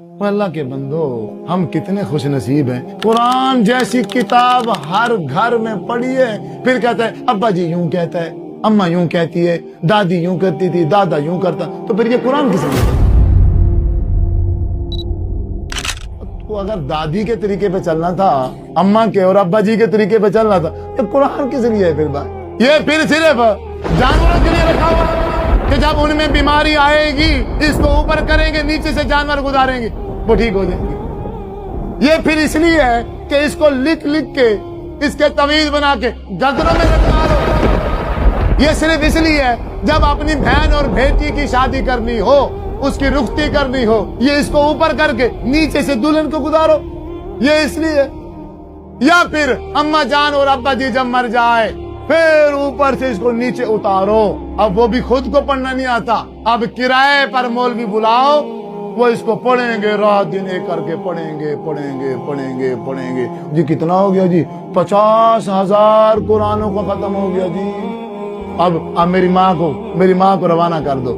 अल्लाह के बंदो, हम कितने खुश नसीब हैं। कुरान जैसी किताब हर घर में पढ़ी है। फिर कहता है अब्बा जी यूं कहता है, अम्मा यूं कहती है, दादी यूं करती थी, दादा यूं करता। तो फिर ये कुरान किस लिए? तो अगर दादी के तरीके पे चलना था, अम्मा के और अब्बा जी के तरीके पे चलना था, तो कुरान किस लिए है फिर बात? ये फिर सिर्फ जानवरों के लिए रखा हुआ कि जब उनमें बीमारी आएगी, इसको ऊपर करेंगे, नीचे से जानवर गुजारेंगे, वो ठीक हो जाएंगे। ये फिर इसलिए है कि इसको लिख लिख के, इसके तवीज बना के गदरों में रखवा दो। ये सिर्फ इसलिए है जब अपनी बहन और बेटी की शादी करनी हो, उसकी रुखती करनी हो, ये इसको ऊपर करके नीचे से दुल्हन को गुजारो, ये इसलिए। या फिर अम्मा जान और अब्बा जी जब मर जाए, फिर ऊपर से इसको नीचे उतारो। अब वो भी खुद को पढ़ना नहीं आता, अब किराए पर मौलवी बुलाओ, वो इसको पढ़ेंगे, रात दिन एक करके पढ़ेंगे पढ़ेंगे पढ़ेंगे पढ़ेंगे। जी कितना हो गया जी? 50,000 कुरानों को खत्म हो गया जी। अब मेरी माँ को रवाना कर दो,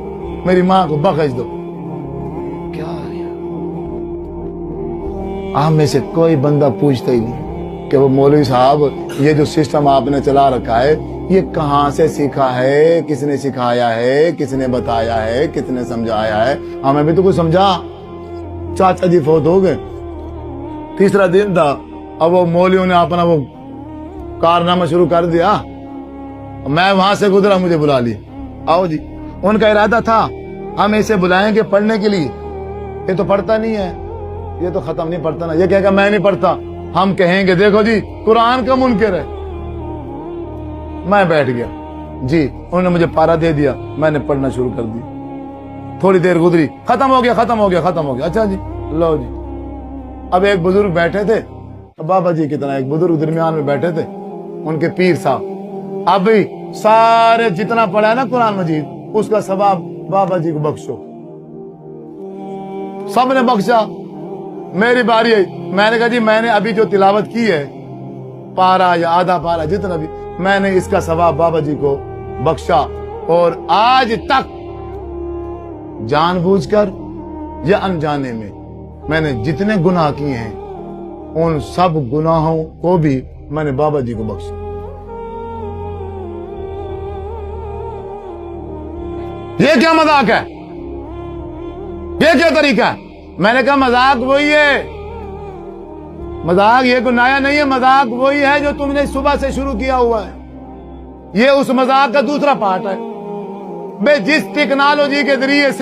मेरी माँ को बख्श दो। क्या आप में से कोई बंदा पूछता ही नहीं कि वो मौलवी साहब ये जो सिस्टम आपने चला रखा है, ये कहाँ से सीखा है, किसने सिखाया है, किसने बताया है, किसने समझाया है? हमें भी तो कुछ समझा। चाचा जी फौत हो गए, तीसरा दिन था, अब वो मौलवियों ने अपना वो कारनामा शुरू कर दिया। मैं वहां से गुजरा, मुझे बुला लिया, आओ जी। उनका इरादा था हम इसे बुलाएंगे पढ़ने के लिए, ये तो पढ़ता नहीं है, ये तो खत्म नहीं पढ़ता ना, ये कहेगा मैं नहीं पढ़ता। हम कहेंगे देखो जी कुरान का मुनकर है। मैं बैठ गया जी, उन्होंने मुझे पारा दे दिया, मैंने पढ़ना शुरू कर दिया। थोड़ी देर गुजरी, खत्म हो गया खत्म हो गया खत्म हो गया। अच्छा जी, लो जी। अब एक बुजुर्ग बैठे थे, बाबा जी कितना, एक बुजुर्ग दरमियान में बैठे थे, उनके पीर साहब। अब भी सारे जितना पढ़ा है ना कुरान मजीद, उसका सवाब बाबा जी को बख्शो। सबने बख्शा, मेरी बारी आई। मैंने कहा जी मैंने अभी जो तिलावत की है, पारा या आधा पारा जितना भी, मैंने इसका सवाब बाबा जी को बख्शा। और आज तक जानबूझकर या अनजाने में मैंने जितने गुनाह किए हैं, उन सब गुनाहों को भी मैंने बाबा जी को बख्शा। ये क्या मजाक है? ये क्या तरीका है? मैंने कहा मजाक वही है, मजाक ये कोई नया नहीं है, मजाक वही है जो तुमने सुबह से शुरू किया हुआ है। ये उस मजाक का दूसरा पार्ट है। बे जिस टेक्नोलॉजी के जरिए